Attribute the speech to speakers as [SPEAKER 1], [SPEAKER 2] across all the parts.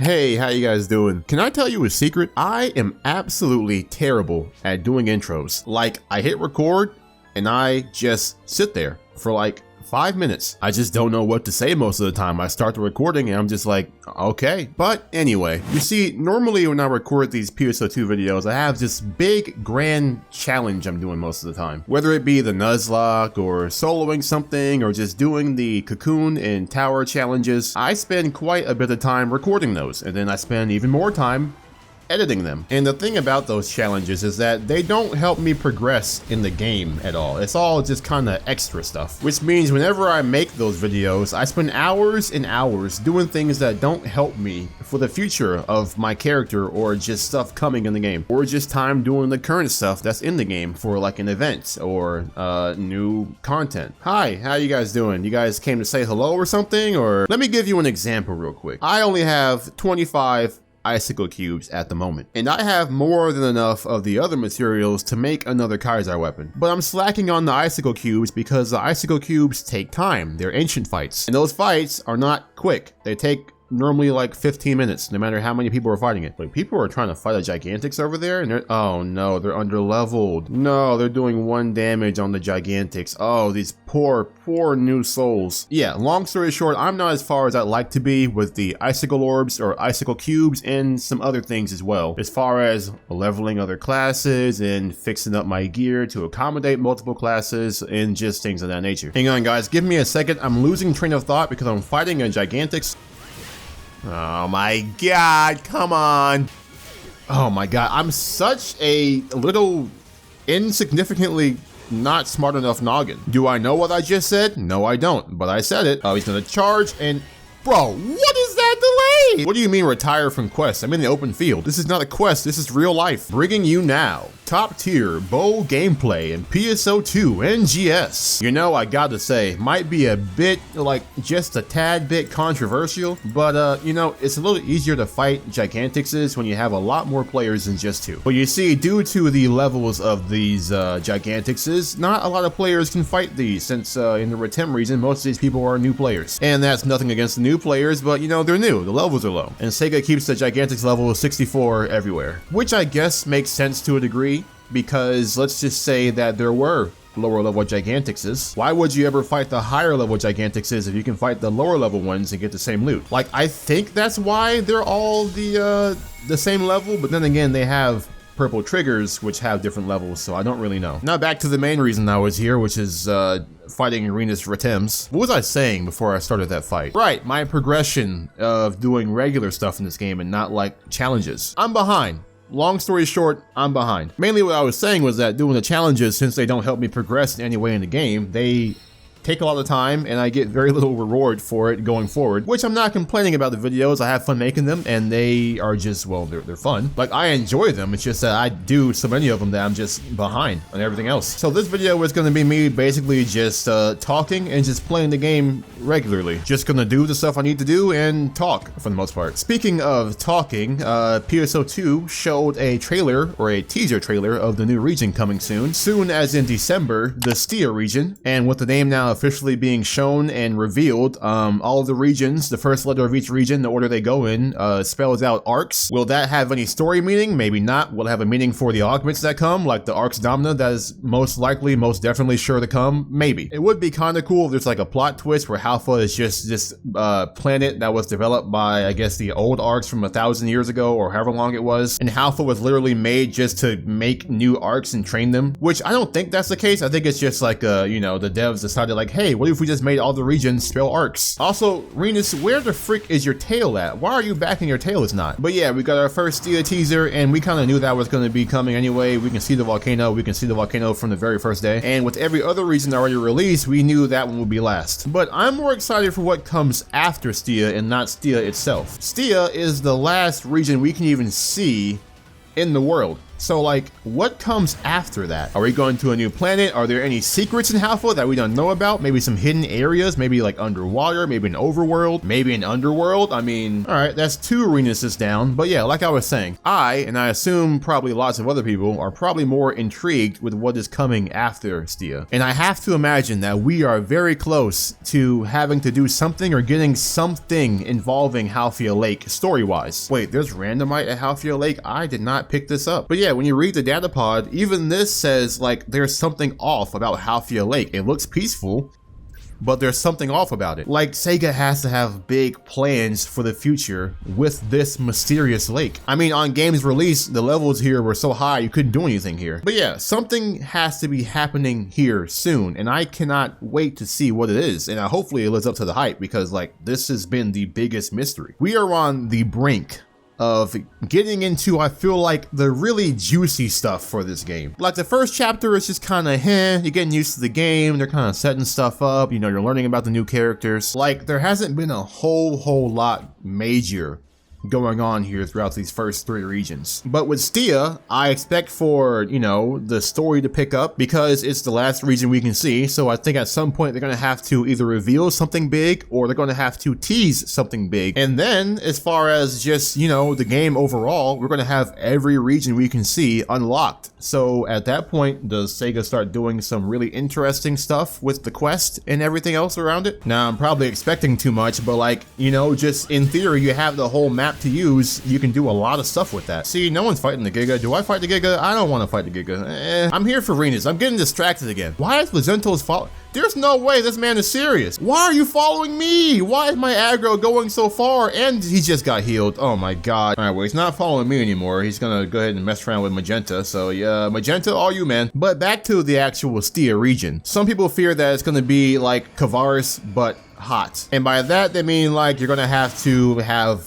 [SPEAKER 1] Hey, how you guys doing? Can I tell you a secret? I am absolutely terrible at doing intros. Like, I hit record and I just sit there for like 5 minutes. I just don't know what to say most of the time. I start the recording and I'm just like, okay. But anyway, you see, normally when I record these PSO2 videos, I have this big grand challenge I'm doing most of the time. Whether it be the Nuzlocke or soloing something or just doing the cocoon and tower challenges, I spend quite a bit of time recording those. And then I spend even more time editing them. And the thing about those challenges is that they don't help me progress in the game at all. It's all just kind of extra stuff, which means whenever I make those videos, I spend hours and hours doing things that don't help me for the future of my character or just stuff coming in the game, or just time doing the current stuff that's in the game for like an event or new content. Hi, how you guys doing? You guys came to say hello or something? Or let me give you an example real quick. I only have 25 icicle cubes at the moment, and I have more than enough of the other materials to make another Kaiser weapon, but I'm slacking on the icicle cubes because the icicle cubes take time. They're ancient fights, and those fights are not quick. They take normally like 15 minutes, no matter how many people are fighting it. Like, people are trying to fight a Gigantics over there, and they're, oh no, they're under leveled. No, they're doing 1 damage on the Gigantics. Oh, these poor new souls. Yeah, long story short, I'm not as far as I'd like to be with the icicle orbs or icicle cubes and some other things as well, as far as leveling other classes and fixing up my gear to accommodate multiple classes and just things of that nature. Hang on guys, give me a second. I'm losing train of thought because I'm fighting a Gigantics. Oh my god, come on. Oh my god, I'm such a little insignificantly not smart enough noggin. Do I know what I just said? No, I don't, but I said it. Oh, he's gonna charge and... Bro, what is that delay? What do you mean retire from quests? I'm in the open field. This is not a quest, this is real life. Bringing you now top tier bow gameplay in PSO2 NGS. You know, I gotta say, might be a bit, like, just a tad bit controversial, but you know, it's a little easier to fight Giganticses when you have a lot more players than just 2. But you see, due to the levels of these Giganticses, not a lot of players can fight these, since in the Retem region, most of these people are new players. And that's nothing against the new players, but you know, they're new, the levels are low. And Sega keeps the Gigantics level 64 everywhere, which I guess makes sense to a degree, because let's just say that there were lower level Giganticses. Why would you ever fight the higher level Giganticses if you can fight the lower level ones and get the same loot? Like, I think that's why they're all the same level, but then again, they have purple triggers which have different levels, so I don't really know. Now back to the main reason I was here, which is fighting Arenas Retems. What was I saying before I started that fight? Right, my progression of doing regular stuff in this game and not like challenges. I'm behind. Long story short, I'm behind. Mainly what I was saying was that doing the challenges, since they don't help me progress in any way in the game, they take a lot of time and I get very little reward for it going forward, which I'm not complaining about the videos. I have fun making them and they are just, well, they're fun. Like, I enjoy them. It's just that I do so many of them that I'm just behind on everything else. So this video is going to be me basically just talking and just playing the game regularly. Just gonna do the stuff I need to do and talk for the most part. Speaking of talking, PSO2 showed a trailer or a teaser trailer of the new region coming soon. Soon as in December, the Stia region, and with the name now officially being shown and revealed, all of the regions, the first letter of each region, the order they go in, spells out arcs. Will that have any story meaning? Maybe not. Will it have a meaning for the augments that come, like the Arcs Domina that is most likely, most definitely sure to come? Maybe. It would be kind of cool if there's like a plot twist where Halpha is just this planet that was developed by, I guess, the old arcs from 1,000 years ago or however long it was, and Halpha was literally made just to make new arcs and train them, which I don't think that's the case. I think it's just like, you know, the devs decided like, hey, what if we just made all the regions spell arcs? Also, Renus, where the frick is your tail at? Why are you back and your tail is not? But yeah, we got our first Stia teaser, and we kind of knew that was going to be coming anyway. We can see the volcano. We can see the volcano from the very first day. And with every other region already released, we knew that one would be last. But I'm more excited for what comes after Stia and not Stia itself. Stia is the last region we can even see in the world. So like, what comes after that? Are we going to a new planet? Are there any secrets in Halfway that we don't know about? Maybe some hidden areas, maybe like underwater, maybe an overworld, maybe an underworld. I mean, all right, that's 2 arenas down. But yeah, like I was saying, and I assume probably lots of other people are probably more intrigued with what is coming after Stia. And I have to imagine that we are very close to having to do something or getting something involving Halfway Lake story-wise. Wait, there's randomite at Halfway Lake? I did not pick this up. But yeah, when you read the data pod, even this says like there's something off about Halfway Lake. It looks peaceful, but there's something off about it. Like Sega has to have big plans for the future with this mysterious lake. I mean, on game's release, the levels here were so high you couldn't do anything here. But yeah, something has to be happening here soon, and I cannot wait to see what it is. And hopefully it lives up to the hype, because like this has been the biggest mystery. We are on the brink of getting into, I feel like, the really juicy stuff for this game. Like the first chapter is just kind of you're getting used to the game, they're kind of setting stuff up, you know, you're learning about the new characters. Like there hasn't been a whole lot major going on here throughout these first 3 regions. But with Stia, I expect for, you know, the story to pick up, because it's the last region we can see. So I think at some point they're going to have to either reveal something big, or they're going to have to tease something big. And then as far as just, you know, the game overall, we're going to have every region we can see unlocked. So at that point, does Sega start doing some really interesting stuff with the quest and everything else around it? Now, I'm probably expecting too much, but like, you know, just in theory, you have the whole map to use. You can do a lot of stuff with that. See, no one's fighting the Giga. Do I fight the Giga? I don't want to fight the Giga. I'm here for Renus. I'm getting distracted again. Why is Lazento's follow? There's no way this man is serious. Why are you following me? Why is my aggro going so far? And he just got healed. Oh my god. All right, well, he's not following me anymore. He's gonna go ahead and mess around with Magenta. So yeah, Magenta, all you, man. But back to the actual Stia region. Some people fear that it's gonna be like Kavaris, but hot. And by that, they mean like you're gonna have to have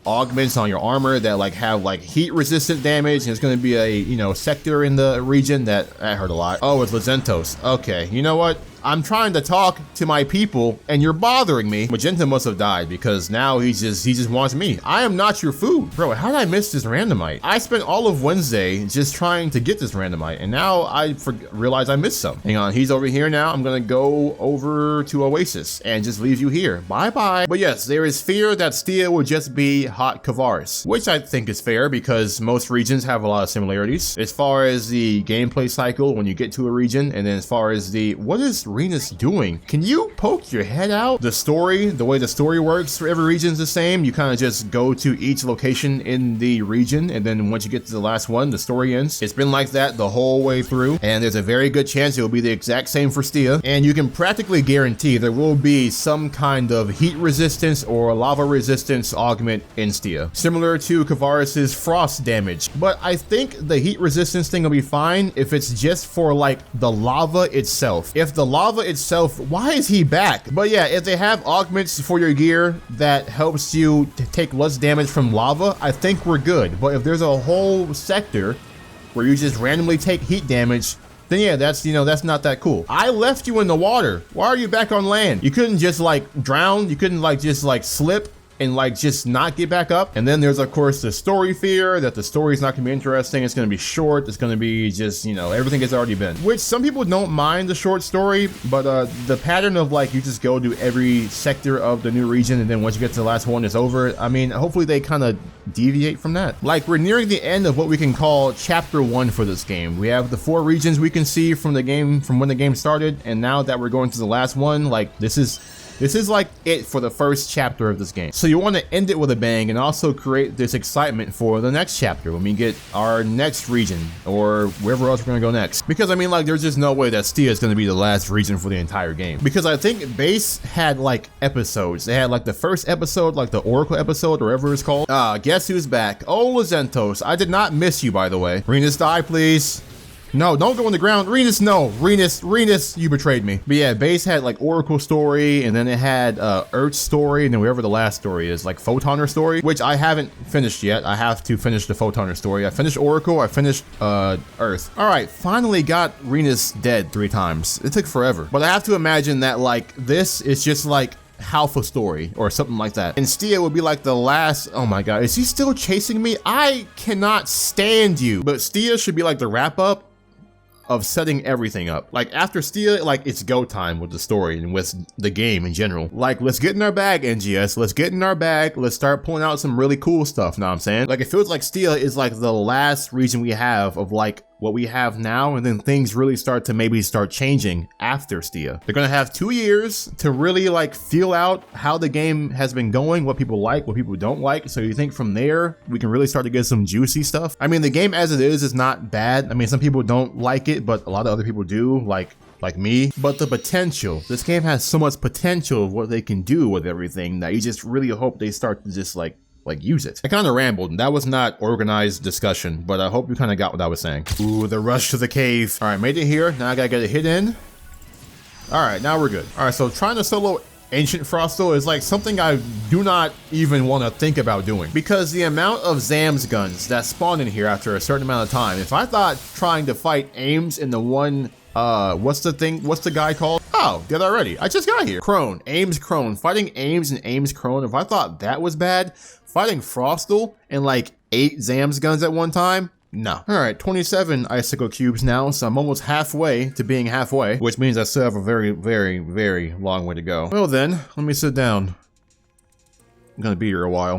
[SPEAKER 1] augments on your armor that like have like heat resistant damage, and it's gonna be a, you know, sector in the region that I heard a lot. Oh, it's Lazentos. Okay, you know what? I'm trying to talk to my people and you're bothering me. Magenta must have died, because now he just wants me. I am not your food. Bro, how did I miss this randomite? I spent all of Wednesday just trying to get this randomite, and now I realize I missed some. Hang on, he's over here now. I'm gonna go over to Oasis and just leave you here. Bye-bye. But yes, there is fear that Stia will just be hot Kavaris, which I think is fair, because most regions have a lot of similarities. As far as the gameplay cycle when you get to a region, and then as far as the, what is Renus doing? Can you poke your head out? The story, the way the story works for every region is the same. You kind of just go to each location in the region, and then once you get to the last one, the story ends. It's been like that the whole way through, and there's a very good chance it will be the exact same for Stia. And you can practically guarantee there will be some kind of heat resistance or lava resistance augment in Stia, similar to Kavaris's frost damage. But I think the heat resistance thing will be fine if it's just for like the lava itself. If the lava itself, why is he back? But yeah, if they have augments for your gear that helps you to take less damage from lava, I think we're good. But if there's a whole sector where you just randomly take heat damage, then yeah, that's, you know, that's not that cool. I left you in the water. Why are you back on land? You couldn't just like drown. You couldn't like just like slip and like just not get back up. And then there's of course the story fear that the story's not gonna be interesting. It's gonna be short. It's gonna be just, you know, everything has already been, which some people don't mind the short story, but the pattern of like you just go to every sector of the new region, and then once you get to the last one, it's over. I mean, hopefully they kind of deviate from that. Like we're nearing the end of what we can call chapter 1 for this game. We have the 4 regions we can see from the game, from when the game started, and now that we're going to the last one, like this is like it for the first chapter of this game. So you want to end it with a bang and also create this excitement for the next chapter when we get our next region or wherever else we're going to go next. Because I mean, like, there's just no way that Stia is going to be the last region for the entire game. Because I think Base had like episodes. They had like the first episode, like the Oracle episode or whatever it's called. Guess who's back? Oh, Lazentos. I did not miss you, by the way. Renus, die, please. No, don't go on the ground. Renus, no. Renus, you betrayed me. But yeah, Base had like Oracle story, and then it had Earth story, and then whatever the last story is, like Photoner story, which I haven't finished yet. I have to finish the Photoner story. I finished Oracle, I finished Earth. All right, finally got Renus dead 3 times. It took forever. But I have to imagine that like this is just like half a story or something like that. And Stia would be like the last, oh my god, is he still chasing me? I cannot stand you. But Stia should be like the wrap up of setting everything up. Like after Stia, like it's go time with the story and with the game in general. Like let's get in our bag, NGS. Let's get in our bag. Let's start pulling out some really cool stuff. Know what I'm saying? Like it feels like Stia is like the last region we have of like what we have now, and then things really start to maybe start changing after Stia. They're gonna have 2 years to really like feel out how the game has been going, what people like, what people don't like. So you think from there we can really start to get some juicy stuff? I mean, the game as it is not bad. I mean, some people don't like it, but a lot of other people do, like me. But the potential, this game has so much potential of what they can do with everything that you just really hope they start to just like use it. I kind of rambled, and that was not organized discussion, but I hope you kind of got what I was saying. Ooh, the rush to the cave. All right, made it here. Now I gotta get a hit in. All right, now we're good. All right, so trying to solo Ancient Frostal is like something I do not even want to think about doing, because the amount of Zam's guns that spawn in here after a certain amount of time, if I thought trying to fight Ames in the one, what's the guy called? Oh, did already. I just got here. Crone, Ames Crone. Fighting Ames and Ames Crone, if I thought that was bad, fighting Frostal and like 8 Zam's guns at one time? No. All right, 27 icicle cubes now, so I'm almost halfway to being halfway, which means I still have a very, very, very long way to go. Well then, let me sit down. I'm gonna be here a while.